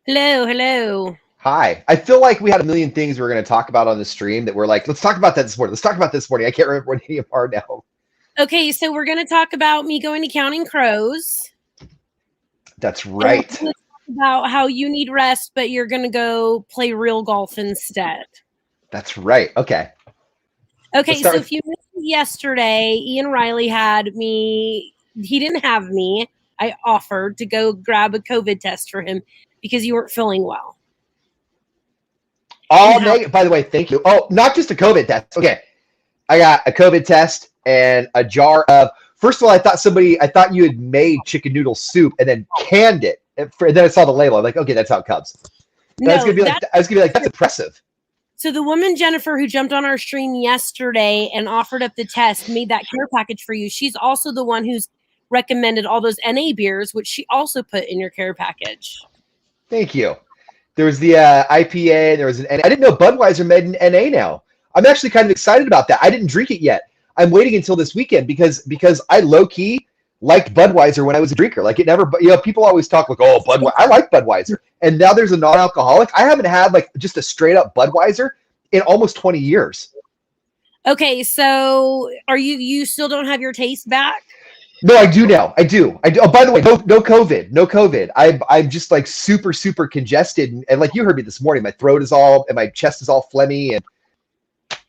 Hello, hello. Hi. I feel like we had a million things we were going to talk about on the stream that we're like, let's talk about that this morning. Let's talk about this morning. I can't remember what any of them are now. Okay, so we're going to talk about me going to Counting Crows. That's And we're right. going to talk about how you need rest, but you're going to go play real golf instead. That's right. Okay. Let's Okay, start so with if you missed it yesterday, Ian Riley had me, he didn't have me. I offered to go grab a COVID test for him because you weren't feeling well. all negative. By the way, thank you. Oh, not just a COVID test. Okay. I got a COVID test and a jar of, first of all, I thought you had made chicken noodle soup and then canned it. And then I saw the label. I'm like, okay, that's how it comes. No, I was gonna be like, that's impressive. So the woman, Jennifer, who jumped on our stream yesterday and offered up the test, made that care package for you. She's also the one who's recommended all those NA beers, which she also put in your care package. Thank you. There was the IPA. There was I didn't know Budweiser made an NA now. I'm actually kind of excited about that. I didn't drink it yet. I'm waiting until this weekend because I low key liked Budweiser when I was a drinker. Like it never, people always talk like, oh, Budweiser. I like Budweiser, and now there's a non-alcoholic. I haven't had like just a straight up Budweiser in almost 20 years. Okay, so you still don't have your taste back? No, I do now. I do. Oh, by the way, no COVID. No COVID. I'm just like super congested, and like you heard me this morning, my throat is all and my chest is all phlegmy, and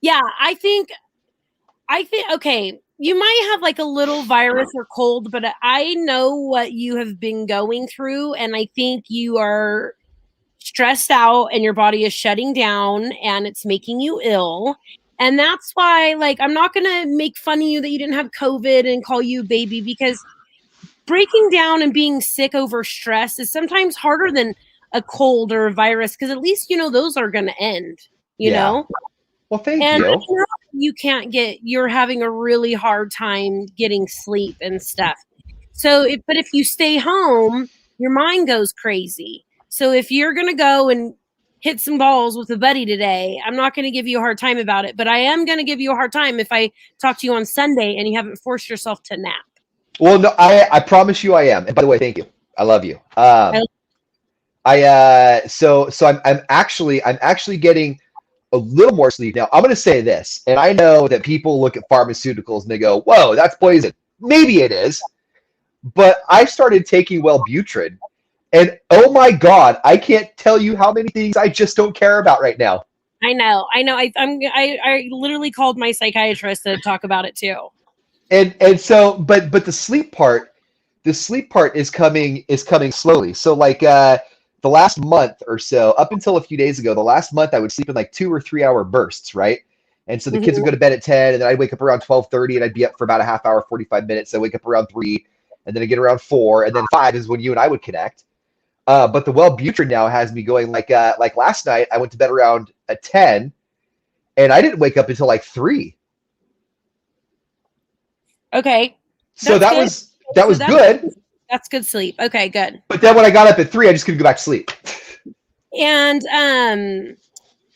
yeah, I think okay, you might have like a little virus or cold, but I know what you have been going through, and I think you are stressed out and your body is shutting down and it's making you ill. And that's why, like, I'm not going to make fun of you that you didn't have COVID and call you baby, because breaking down and being sick over stress is sometimes harder than a cold or a virus, because at least, those are going to end, you know? Well, thank and you. You can't you're having a really hard time getting sleep and stuff. So, but if you stay home, your mind goes crazy. So if you're going to go and hit some balls with a buddy today, I'm not going to give you a hard time about it, but I am going to give you a hard time if I talk to you on Sunday and you haven't forced yourself to nap. Well, no, I promise you I am. And by the way, thank you. I love you. I'm actually getting a little more sleep now. I'm going to say this, and I know that people look at pharmaceuticals and they go, "Whoa, that's poison." Maybe it is, but I started taking Wellbutrin, and oh my God, I can't tell you how many things I just don't care about right now. I know. I literally called my psychiatrist to talk about it too. And so, but the sleep part is coming slowly. So like the last month or so, up until a few days ago, the last month I would sleep in like 2 or 3 hour bursts, right? And so the kids would go to bed at 10, and then I'd wake up around 12:30, and I'd be up for about a half hour, 45 minutes. So I wake up around 3, and then I get around 4, and then 5 is when you and I would connect. But the Wellbutrin now has me going like last night I went to bed around 10, and I didn't wake up until like 3. Okay. So that was good. That's good sleep. Okay, good. But then when I got up at 3, I just couldn't go back to sleep. And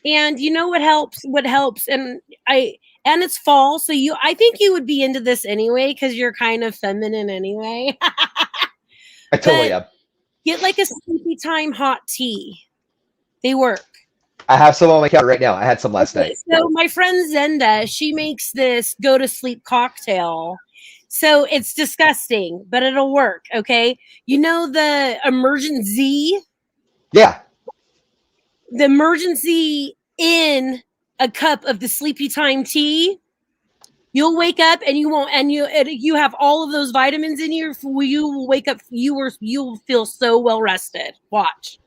you know what helps? And it's fall, so I think you would be into this anyway because you're kind of feminine anyway. I totally am. Get like a sleepy time hot tea. They work. I have some on my counter right now. I had some last night. So my friend Zenda, she makes this go to sleep cocktail. So it's disgusting, but it'll work. Okay. You know the Emergency? Yeah. The Emergency in a cup of the sleepy time tea. You'll wake up and you won't, and you have all of those vitamins in you. You will wake up. You'll feel so well rested. Watch.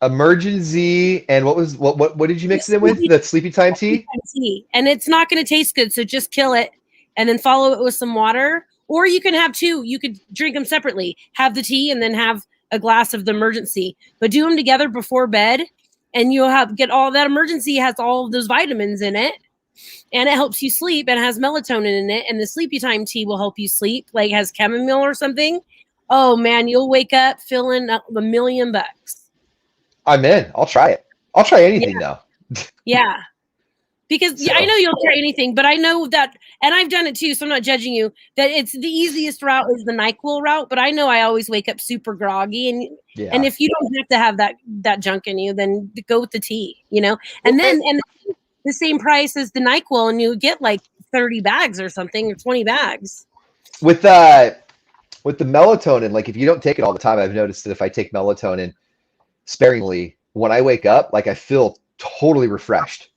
Emergency, and what did you mix it in with? The sleepy time tea? And it's not going to taste good, so just kill it and then follow it with some water. Or you can have two. You could drink them separately. Have the tea and then have a glass of the Emergency. But do them together before bed, and you'll get all that. Emergency has all of those vitamins in it, and it helps you sleep and has melatonin in it. And the sleepy time tea will help you sleep, like has chamomile or something. Oh man, you'll wake up feeling $1,000,000. I'm in. I'll try it. I'll try anything though. Yeah. Because So, I know you'll try anything, but I know that, and I've done it too, so I'm not judging you, that it's the easiest route is the NyQuil route, but I know I always wake up super groggy, and yeah. if you don't have to have that junk in you, then go with the tea, you know? Well, And the same price as the NyQuil, and you get like 30 bags or something, or 20 bags. with the melatonin, like if you don't take it all the time, I've noticed that if I take melatonin sparingly, when I wake up, like I feel totally refreshed.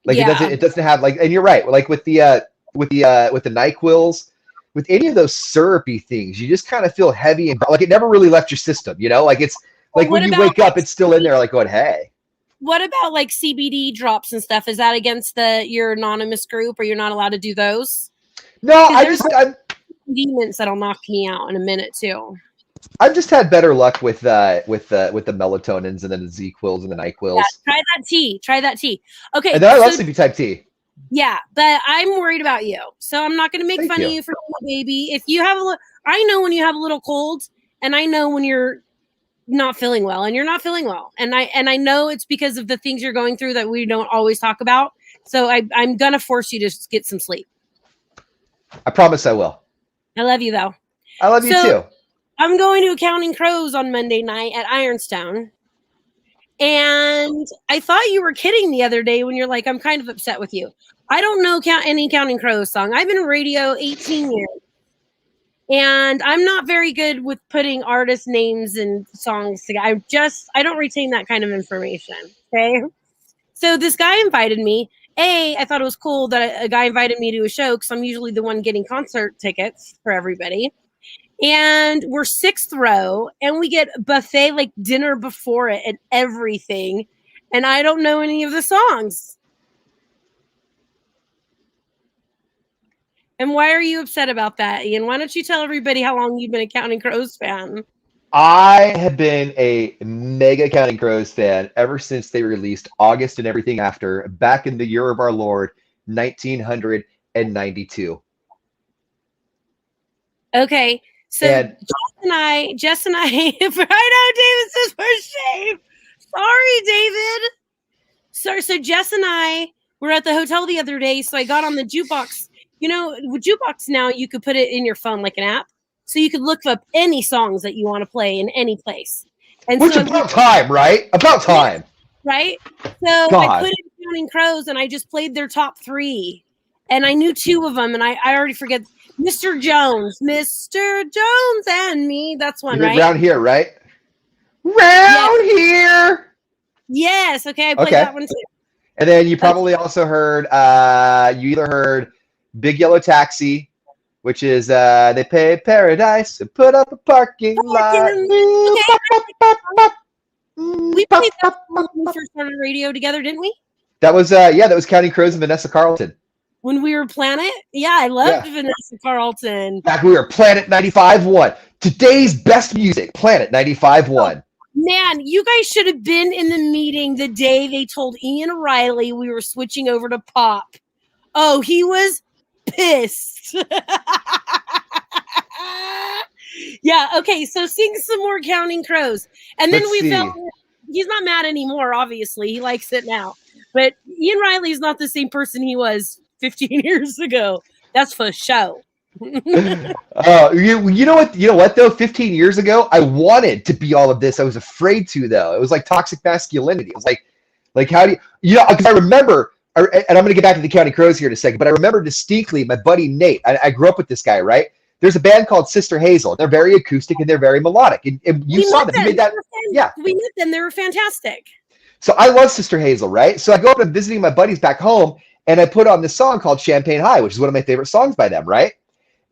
Like Yeah. it doesn't have like, and you're right. Like with the NyQuils, with any of those syrupy things, you just kind of feel heavy and like it never really left your system. You know, like it's Well, like when you wake up, it's still in there, like going, hey. What about like CBD drops and stuff? Is that against your anonymous group, or you're not allowed to do those? No, There's demons that'll knock me out in a minute too. I've just had better luck with the melatonins and then the Z-Quils and the NyQuils. Yeah, try that tea. Okay, and then I love sleepy type tea. Yeah, but I'm worried about you, so I'm not going to make fun of you for being a baby. If you have I know when you have a little cold, and I know when you're not feeling well, and you're not feeling well, and I know it's because of the things you're going through that we don't always talk about. So I'm gonna force you to get some sleep. I promise I will. I love you though. I love you too. I'm going to Counting Crows on Monday night at Ironstone. And I thought you were kidding the other day when you're like, I'm kind of upset with you. I don't know any Counting Crows song. I've been in radio 18 years. And I'm not very good with putting artist names and songs together. I don't retain that kind of information. Okay. So this guy invited me. I thought it was cool that a guy invited me to a show because I'm usually the one getting concert tickets for everybody. And we're 6th row, and we get buffet, like dinner before it and everything. And I don't know any of the songs. And why are you upset about that, Ian? Why don't you tell everybody how long you've been a Counting Crows fan? I have been a mega Counting Crows fan ever since they released August and Everything After, back in the year of our Lord, 1992. Okay. So Jess and I, I know David says for shame. Sorry, David. So Jess and I were at the hotel the other day. So I got on the jukebox. You know, with jukebox now, you could put it in your phone like an app. So you could look up any songs that you want to play in any place. And Which about time, right? About time. Right? So I put in Counting Crows, and I just played their top 3. And I knew 2 of them, and I already forget. Mr. Jones and me. That's one, right? Around here, right? Round here. Yes. Okay. I played that one too. And then you probably also heard, you either heard Big Yellow Taxi, which is they pay paradise and put up a parking lot. We played that when we first started radio together, didn't we? That was that was Counting Crows and Vanessa Carlton. When we were Planet? Yeah, I loved Vanessa Carlton. Back we were Planet 95.1. Today's best music, Planet 95.1. Man, you guys should have been in the meeting the day they told Ian Riley we were switching over to pop. Oh, he was pissed. Yeah, okay, so sing some more Counting Crows. And then he's not mad anymore, obviously. He likes it now. But Ian Riley's not the same person he was 15 years ago. That's for show. You know what though? 15 years ago, I wanted to be all of this. I was afraid to though. It was like toxic masculinity. It was like how do you because I remember, and I'm going to get back to the Counting Crows here in a second, but I remember distinctly my buddy Nate. I grew up with this guy, right? There's a band called Sister Hazel. They're very acoustic and they're very melodic. And you saw them. You made that. Yeah, we met them. They were fantastic. So I love Sister Hazel, right? So I go up and visiting my buddies back home, and I put on this song called Champagne High, which is one of my favorite songs by them, right?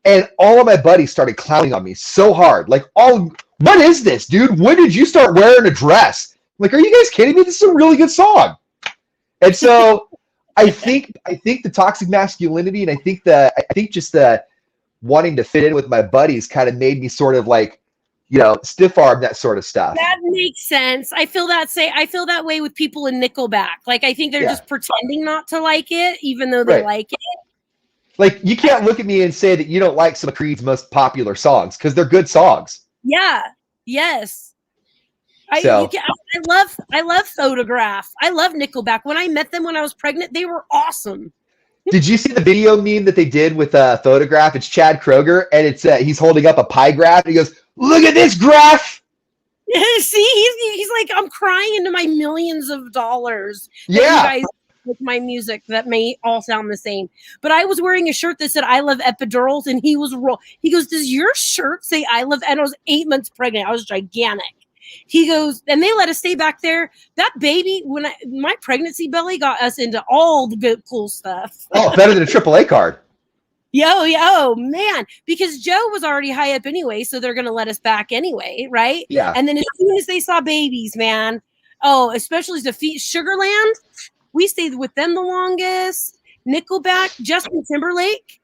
And all of my buddies started clowning on me so hard. Like, what is this, dude? When did you start wearing a dress? I'm like, are you guys kidding me? This is a really good song. And so I think the toxic masculinity, and I think just the wanting to fit in with my buddies kind of made me sort of like, stiff arm that sort of stuff. That makes sense. I feel that way with people in Nickelback. Like, I think they're just pretending not to like it, even though they like it. Like, you can't look at me and say that you don't like some of Creed's most popular songs because they're good songs. Yeah. Yes. So I love Photograph. I love Nickelback. When I met them when I was pregnant, they were awesome. did you see the video meme that they did with a photograph? It's Chad Kroger, and it's he's holding up a pie graph, and he goes, "Look at this graph." See, he's like, I'm crying into my millions of dollars that you Yeah. guys with my music that may all sound the same. But I was wearing a shirt that said I love epidurals, and he goes, does your shirt say I love? And I was 8 months pregnant. I was gigantic. He goes, and they let us stay back there. That baby, my pregnancy belly got us into all the good cool stuff. Oh, better than a AAA card. Yo, man, because Joe was already high up anyway, so they're gonna let us back anyway, right? Yeah. And then as soon as they saw babies, man, especially Defeat Sugarland, we stayed with them the longest. Nickelback, Justin Timberlake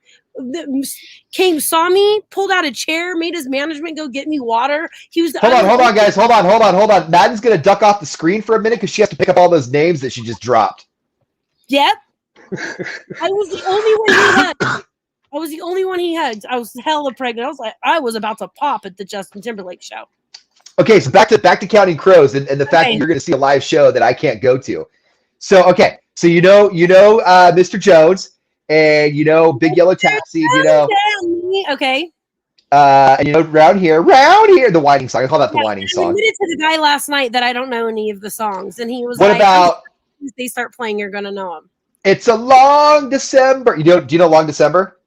saw me, pulled out a chair, made his management go get me water. He was Hold on, guys. Hold on. Madden's gonna duck off the screen for a minute because she has to pick up all those names that she just dropped. Yep. I was the only one he hugged. I was the only one he hugged. I was hella pregnant. I was about to pop at the Justin Timberlake show. Okay, so back to Counting Crows and the fact that you're gonna see a live show that I can't go to. So okay, so you know Mr. Jones and Big Yellow Taxi, Okay. And round here, the whining song. I call that the whining song. I admitted to the guy last night that I don't know any of the songs, and he was what about if they start playing, you're gonna know them. It's a Long December. Do you know Long December?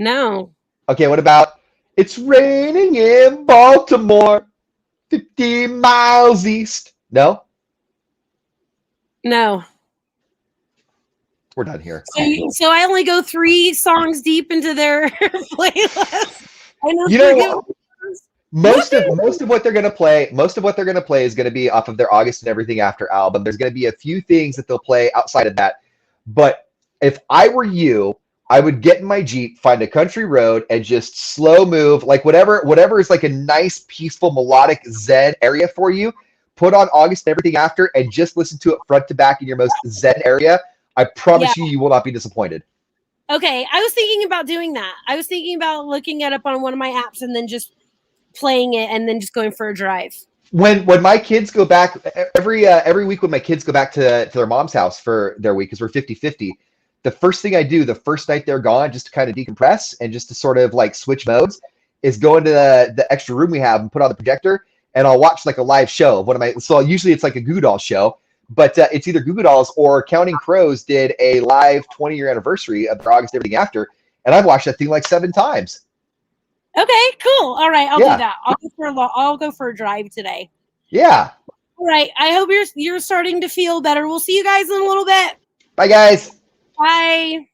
No. Okay, what about It's Raining in Baltimore, 50 miles east? No? No. We're done here. So I only go 3 songs deep into their playlist. I know most of what they're gonna play is gonna be off of their August and Everything After album. There's gonna be a few things that they'll play outside of that. But if I were you, I would get in my Jeep, find a country road, and just slow move, like whatever is like a nice, peaceful, melodic zen area for you. Put on August and Everything After, and just listen to it front to back in your most zen area. I promise you will not be disappointed. Okay, I was thinking about doing that. I was thinking about looking it up on one of my apps and then just playing it and then just going for a drive. When my kids go back every week, when my kids go back to their mom's house for their week, because we're 50-50, the first thing I do the first night they're gone, just to kind of decompress and just to sort of like switch modes, is go into the extra room we have and put on the projector, and I'll watch like a live show of one of my. So usually it's like a Goo Goo Dolls show, but it's either Goo Goo Dolls or Counting Crows did a live 20-year anniversary of their August Everything After, and I've watched that thing like 7 times. Okay, cool. All right, I'll do that. I'll go for a drive today. Yeah. All right. I hope you're starting to feel better. We'll see you guys in a little bit. Bye, guys. Bye.